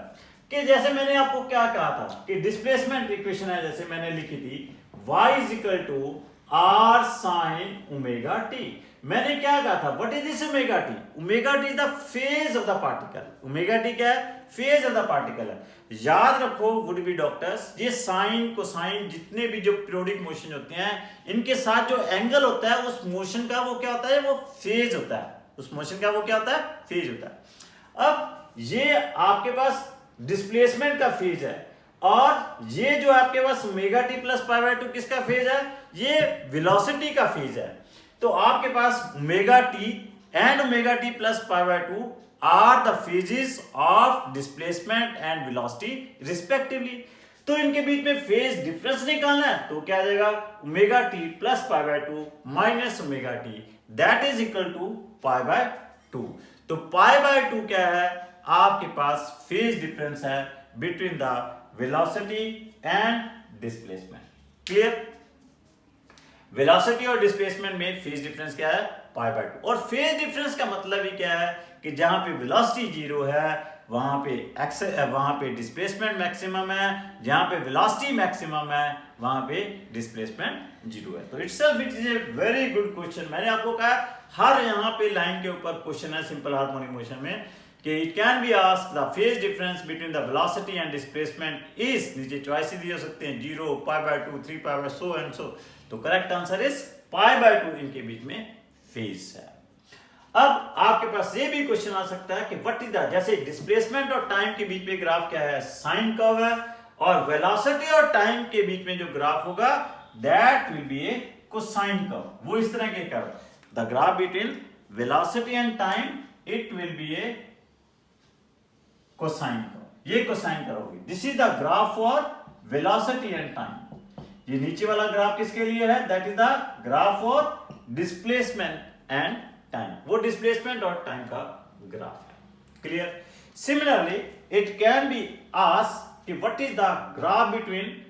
कि जैसे मैंने आपको क्या कहा था कि डिस्प्लेसमेंट इक्वेशन है, जैसे मैंने लिखी थी y is equal to r sin omega t। मैंने क्या कहा था, what is this omega t, omega t is the phase of the particle. Omega t क्या है, फेज ऑफ द पार्टिकल है। याद रखो वुड बी डॉक्टर्स, ये साइन कोसाइन जितने भी जो पीरियोडिक मोशन होते हैं, इनके साथ जो एंगल होता है उस मोशन का वो क्या होता है, वो फेज होता है। उस मोशन का वो क्या होता है, फेज होता है। अब ये आपके पास डिस्प्लेसमेंट का फेज है, और ये जो आपके पास omega t plus pi by 2 किसका फेज है, ये वेलोसिटी का फेज है। तो आपके पास omega t and omega t plus pi by 2 are the phases of displacement and velocity respectively. तो इनके बीच में फेज डिफरेंस निकालना है, तो क्या आ जाएगा, omega t plus pi by 2 minus omega t that is equal to pi by 2। तो पाई बाय 2 क्या है, आपके पास फेज डिफरेंस है between the velocity and displacement. Clear? Velocity और डिस्प्लेसमेंट में फेज डिफरेंस क्या है? Pi by 2। और फेज डिफरेंस का मतलब ही क्या है कि जहां पे वेलोसिटी 0 है वहां पे डिस्प्लेसमेंट मैक्सिमम है, जहां पे वेलोसिटी मैक्सिमम है वहां पे डिस्प्लेसमेंट 0 है। तो itself it is a very good question. मैंने आपको कहा हर यहाँ पे लाइन के ऊपर क्वेश्चन है सिंपल हार्मोनिक मोशन में कि it can be asked the phase difference between the velocity and displacement is, नीचे चॉइसेस दिए हो सकते हैं 0, pi by 2, 3 pi by so and so. तो correct answer is pi by 2 इनके बीच में फेज है। अब आपके पास ये भी क्वेश्चन आ सकता है कि व्हाट इज द, जैसे डिस्प्लेसमेंट और टाइम के बीच में ग्राफ क्या है? साइन कर्व है, और वेलोसिटी और टाइम के बीच में जो ग्राफ होगा that will B A cosine curve. वो इस तरह के curve, the graph between velocity and time it will B A cosine curve. ये कोसाइन कर्व होगी। This is the graph for velocity and time. ये नीचे वाला ग्राफ किसके लिए है? That is the graph for displacement and time. वो displacement और टाइम का ग्राफ है। Clear? Similarly it can be asked कि what is the graph between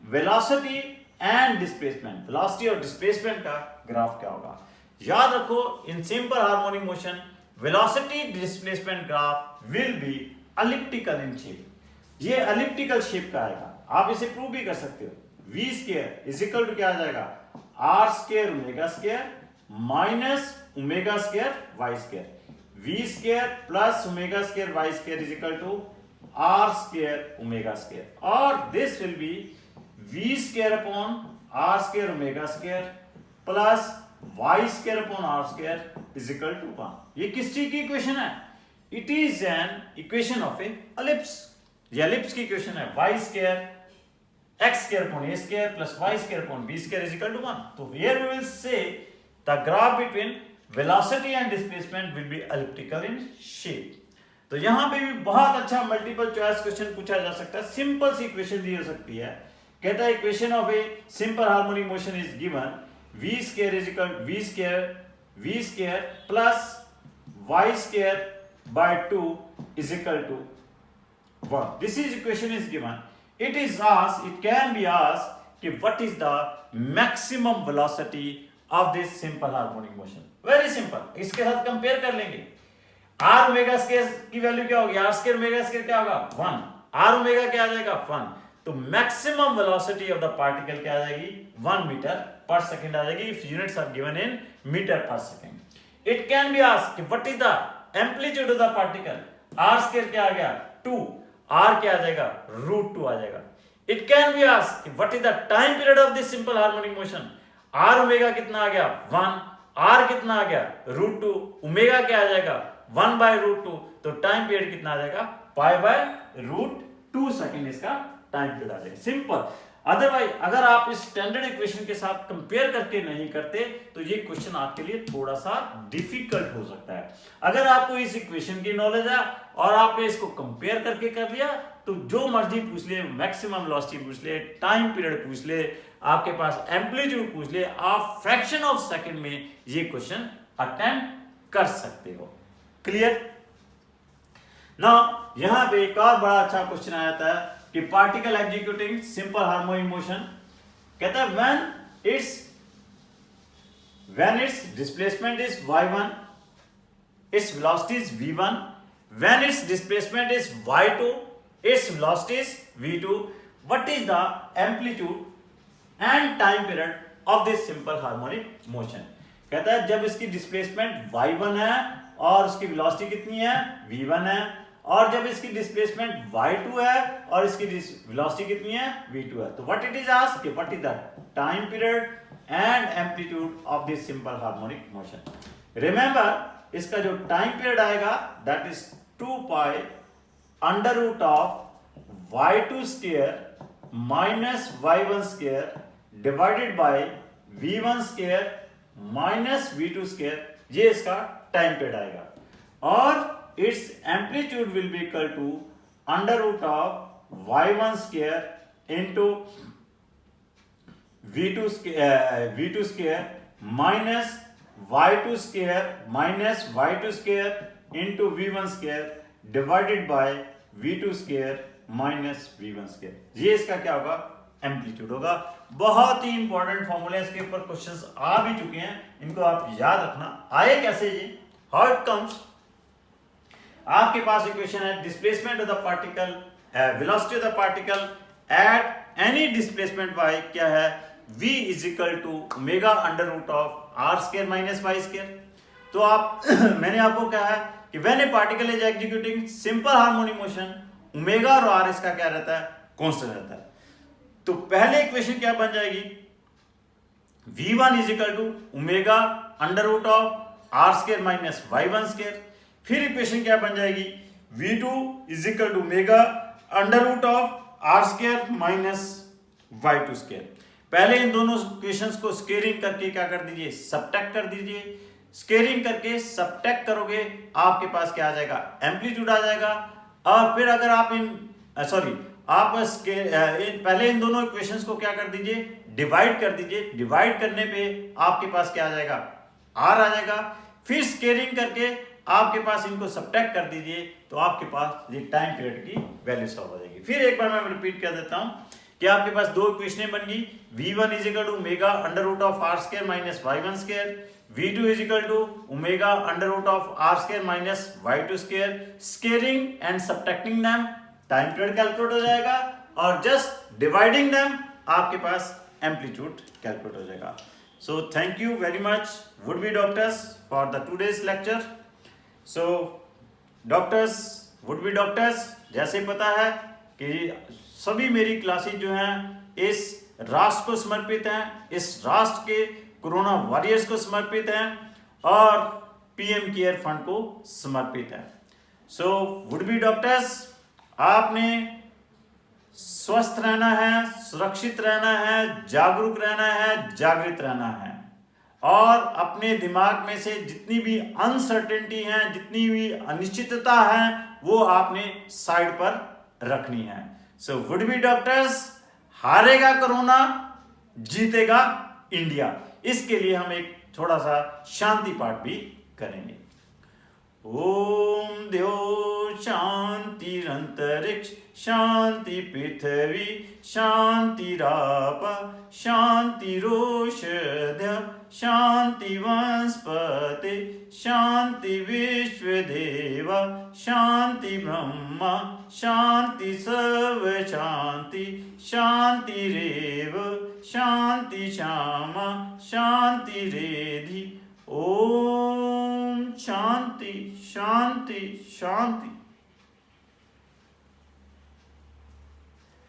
velocity and displacement. Velocity और डिस्प्लेसमेंट का ग्राफ क्या होगा? याद रखो in simple harmonic motion velocity displacement graph will be elliptical in shape. ये एलिप्टिकल शेप का आएगा। आप इसे प्रूव भी कर सकते हो। v square is equal to क्या आ जाएगा? r square omega square minus omega square y square. v square plus omega square y square is equal to r square omega square. और this will be v square upon r square omega square plus y square upon r square is equal to 1। ये किस चीज की equation है? It is an equation of a ellipse. ये ellipse की equation है। y square x square upon a square plus y square upon b square is equal to 1. So here we will say the graph between velocity and displacement will be elliptical in shape. तो यहां पे भी बहुत अच्छा multiple choice question पूछा जा सकता है। सिंपल सी इक्वेशन दी हो सकती है। कहता है equation of A simple harmonic motion is given v square is equal v square plus y square by 2 is equal to 1. This is equation is given. It can be asked कि what is the maximum velocity of this simple harmonic motion? Very simple. इसके साथ compare कर लेंगे। r omega square की value क्या होगी? r square omega square क्या होगा? 1। r ओमेगा क्या आ जाएगा? 1। तो maximum velocity of the particle क्या आ जाएगी? 1 मीटर पर सेकंड आ जाएगी if units are given in metre per second. It can be asked कि what is the amplitude of the particle? r square क्या आ गया? 2। r क्या आ जाएगा? √2 आ जाएगा। It can be asked what is the time period of this simple harmonic motion? r omega कितना आ गया? 1। r कितना आ गया? √2। ओमेगा क्या आ जाएगा? 1 बाय √2। तो टाइम पीरियड कितना आ जाएगा? पाई बाय √2 सेकंड इसका टाइम पीरियड आ जाएगा। सिंपल। अदरवाइज अगर आप इस स्टैंडर्ड इक्वेशन के साथ कंपेयर करके नहीं करते तो ये क्वेश्चन आपके लिए थोड़ा सा डिफिकल्ट हो सकता है। अगर आपको इस इक्वेशन की नॉलेज है और आपने इसको कंपेयर करके कर लिया तो जो मर्जी पूछ ले, मैक्सिमम वेलोसिटी पूछ ले, टाइम पीरियड पूछ ले, आपके पास एम्पलीट्यूड पूछ ले, आप फ्रैक्शन ऑफ सेकंड में ये क्वेश्चन अटेम्प्ट कर सकते हो। क्लियर? ना यहां पे एक और बड़ा अच्छा क्वेश्चन आ जाता है कि particle executing simple harmonic motion. कहता है when its displacement is y1, its velocity is v1, when its displacement is y2, its velocity is v2, what is the amplitude and time period of this simple harmonic motion? कहता है जब इसकी displacement y1 है और उसकी velocity कितनी है? v1 है, और जब इसकी डिस्प्लेसमेंट y2 है और इसकी वेलोसिटी कितनी है? v2 है। तो व्हाट इट इज आस्क्ड कि what is the time period and amplitude of this simple harmonic motion. Remember इसका जो टाइम पीरियड आएगा that is 2 pi under root of y2 square minus y1 square divided by v1 square minus v2 square. ये इसका time period आएगा और its amplitude will be equal to under root of y1 square into v2 square minus y2 square minus y2 square into v1 square divided by v2 square minus v1 square, ये इसका क्या होगा, amplitude होगा। बहुत ही important formula, इसके ऊपर questions आ भी चुके हैं, इनको आप याद रखना। आए कैसे ये, हाउ इट कम्स, आपके पास इक्वेशन है डिस्प्लेसमेंट ऑफ द पार्टिकल है velocity of the particle at any displacement y क्या है, v is equal to omega under root of r square minus y square. तो आप मैंने आपको कहा है कि when a particle is executing simple harmonic motion, omega और आर इसका क्या रहता है, कांस्टेंट रहता है। तो पहले इक्वेशन क्या बन जाएगी, v1 is equal to omega under root of r square minus y1 square. फिर इक्वेशन क्या बन जाएगी, v2 is equal to omega under root of r square minus y2 square. पहले इन दोनों इक्वेशंस को स्क्वेयरिंग करके क्या कर दीजिए, सबट्रैक्ट कर दीजिए। स्क्वेयरिंग करके सबट्रैक्ट करोगे, आपके पास क्या आ जाएगा, एम्पलीट्यूड आ जाएगा। और फिर अगर आप पहले इन दोनों इक्वेशंस को क्या कर दीजिए, डिवाइड कर दीजिए। डिवाइड करने पे आपके पास क्या आ जाएगा, आर आ जाएगा। फिर स्क्वेयरिंग करके आपके पास इनको सबट्रैक्ट कर दीजिए, तो आपके पास ये टाइम पीरियड की वैल्यू सॉल्व हो जाएगी। फिर एक बार मैं रिपीट कर देता हूं कि आपके पास दो इक्वेशनें बन गई, v1 is equal to omega under root of r square minus y1 square, v2 is equal to omega under root of r square minus y2 square. Squaring and subtracting them, time period calculate हो जाएगा, और just dividing them आपके पास amplitude calculate हो जाएगा। So thank you very much would be doctors for the today's lecture. So doctors, would be doctors, जैसे पता है कि सभी मेरी क्लासेस जो हैं इस राष्ट्र को समर्पित हैं, इस राष्ट्र के कोरोना वॉरियर्स को समर्पित हैं, और पीएम केयर फंड को समर्पित है। सो वुड बी डॉक्टर्स, आपने स्वस्थ रहना है, सुरक्षित रहना है, जागरूक रहना है, जागृत रहना है, और अपने दिमाग में से जितनी भी अनसर्टेनिटी है, जितनी भी अनिश्चितता है, वो आपने साइड पर रखनी है। सो वुड बी डॉक्टर्स, हारेगा कोरोना, जीतेगा इंडिया। इसके लिए हम एक थोड़ा सा शांति पाठ भी करेंगे। ओम देव शांतिरंतरिक्ष शांति पृथ्वी शांतिराप शांतिरोषध शांति वनस्पति शांति विश्वदेव शांति ब्रह्मा शांति सर्व शांति शांतिरेव शांति श्यामा शांति रेधि। ओम शांति शांति शांति।